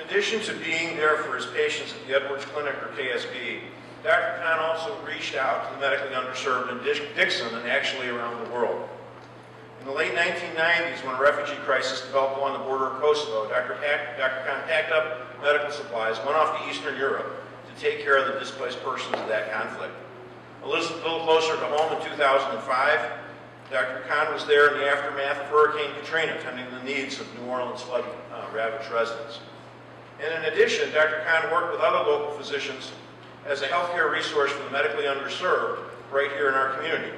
addition to being there for his patients at the Edwards Clinic or KSB, Dr. Kahn also reached out to the medically underserved in Dixon and actually around the world. In the late 1990s, when a refugee crisis developed along the border of Kosovo, Dr. Kahn packed up medical supplies, went off to Eastern Europe to take care of the displaced persons of that conflict. A little closer to home in 2005, Dr. Kahn was there in the aftermath of Hurricane Katrina, tending the needs of New Orleans flood-ravaged residents. And in addition, Dr. Kahn worked with other local physicians as a healthcare resource for the medically underserved right here in our community.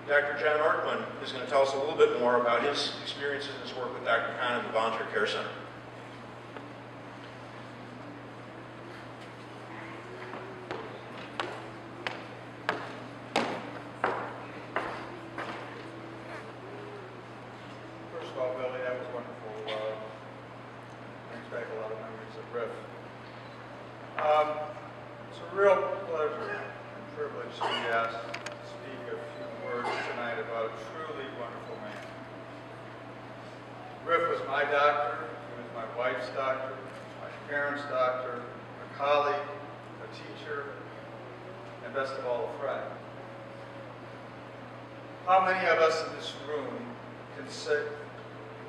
Dr. John Ortman is going to tell us a little bit more about his experiences and his work with Dr. Kahn in the Volunteer Care Center. First of all, Billy, that was wonderful. Brings back a lot of memories of Riff. It's a real pleasure and privilege to be asked to speak a few words tonight about a truly wonderful man. Riff was my doctor, he was my wife's doctor, my parents' doctor, a colleague, a teacher, and best of all, a friend. How many of us in this room can say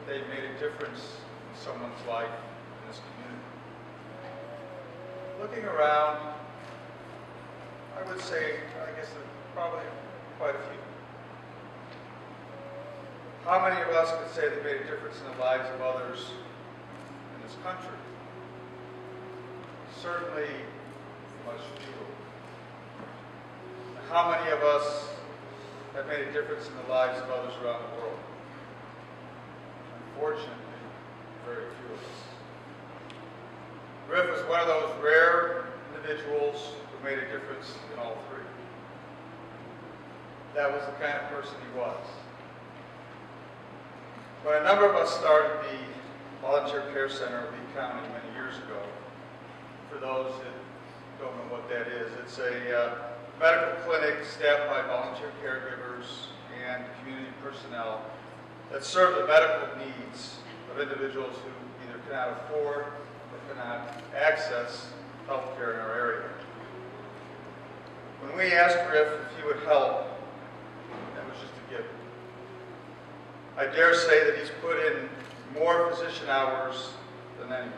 they've made a difference in someone's life in this community? Looking around, I would say, I guess there are probably quite a few. How many of us could say they made a difference in the lives of others in this country? Certainly much fewer. How many of us have made a difference in the lives of others around the world? Unfortunately, very few of us. Riff was one of those rare individuals who made a difference in all three. That was the kind of person he was. When a number of us started the Volunteer Care Center of Lee County many years ago, for those that don't know what that is, it's a medical clinic staffed by volunteer caregivers and community personnel that serve the medical needs of individuals who either cannot afford or cannot access health care in our area. When we asked Riff if he would help, that was just a given. I dare say that he's put in more physician hours than anyone.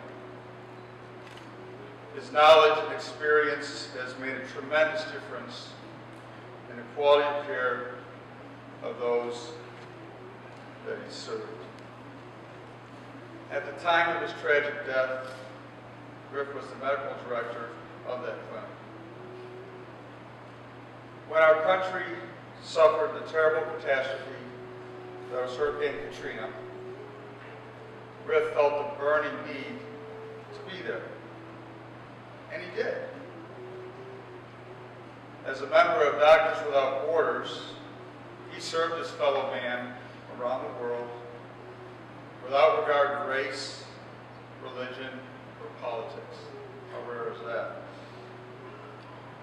His knowledge and experience has made a tremendous difference in the quality of care of those that he served. At the time of his tragic death, Riff was the medical director of that clinic. When our country suffered the terrible catastrophe that was Hurricane Katrina, Riff felt the burning need to be there. And he did. As a member of Doctors Without Borders, he served his fellow man around the world without regard to race, religion, or politics. How rare is that?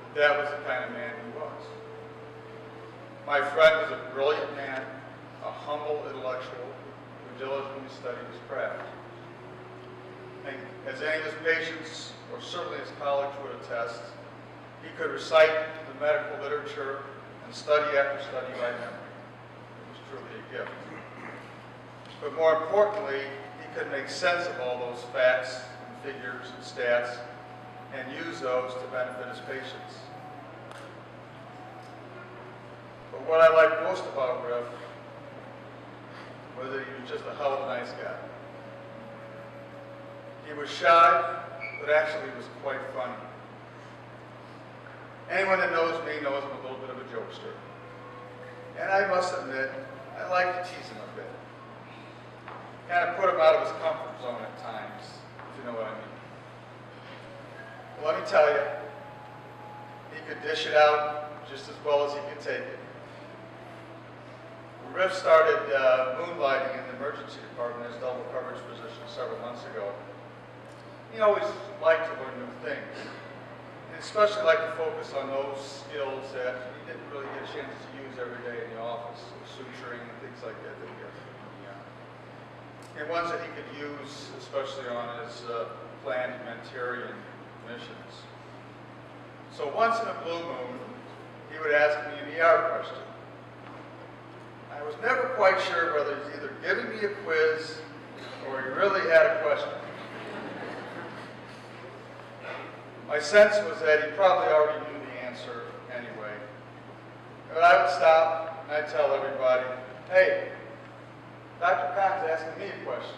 But that was the kind of man he was. My friend was a brilliant man, a humble intellectual who diligently studied his craft. And as any of his patients, or certainly his colleagues would attest, he could recite the medical literature and study after study by memory. It was truly a gift. But more importantly, he could make sense of all those facts and figures and stats and use those to benefit his patients. But what I liked most about Riff was that he was just a hell of a nice guy. He was shy, but actually was quite funny. Anyone that knows me knows I'm a little bit of a jokester. And I must admit, I like to tease him a bit. Kind of put him out of his comfort zone at times, if you know what I mean. Well, let me tell you, he could dish it out just as well as he could take it. Riff started moonlighting in the emergency department as double coverage physician several months ago. He always liked to learn new things, and especially liked to focus on those skills that he didn't really get a chance to use every day in the office, suturing and things like that. and ones that he could use, especially on his planned humanitarian missions. So once in a blue moon, he would ask me an ER question. I was never quite sure whether he's either giving me a quiz or he really had a question. My sense was that he probably already knew the answer anyway. But I would stop and I'd tell everybody, hey, Dr. Kahn's asking me a question.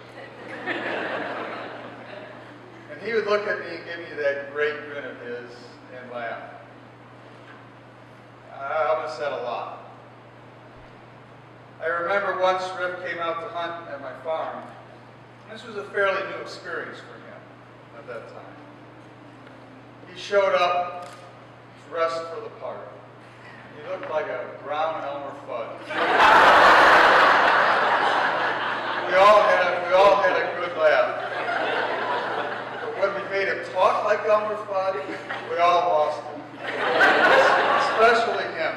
And he would look at me and give me that great grin of his and laugh. I must have said a lot. I remember once Rif came out to hunt at my farm. This was a fairly new experience for him at that time. He showed up dressed for the part. He looked like a brown Elmer Fudd. We all had a good laugh. But when we made him talk like Elmer Fudd, we all lost him. Especially him.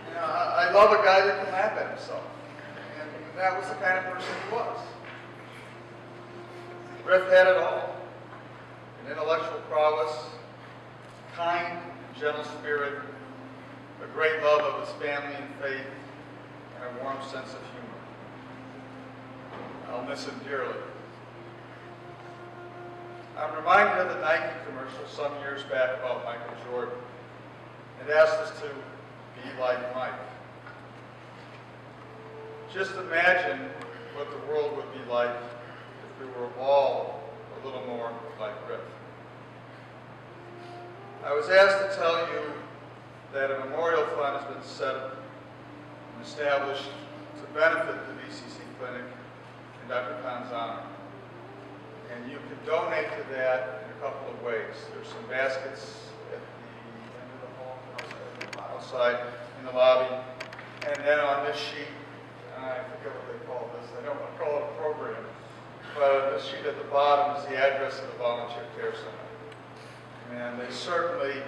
You know, I love a guy that can laugh at himself. And that was the kind of person he was. Rif had it all. An intellectual prowess, kind and gentle spirit, a great love of his family and faith, and a warm sense of humor. I'll miss him dearly. I'm reminded of the Nike commercial some years back about Michael Jordan. It asked us to be like Mike. Just imagine what the world would be like if we were all a little more like Rif. I was asked to tell you that a memorial fund has been set up and established to benefit the VCC Clinic in Dr. Kahn's honor. And you can donate to that in a couple of ways. There's some baskets at the end of the hall, outside in the lobby. And then on this sheet, I forget what they call this, I don't want to call it a program, but on this sheet at the bottom is the address of the Volunteer Care Center. And they certainly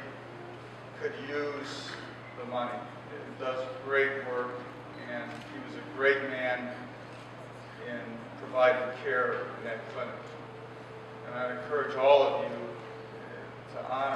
could use the money. It does great work, and he was a great man in providing care in that clinic. And I encourage all of you to honor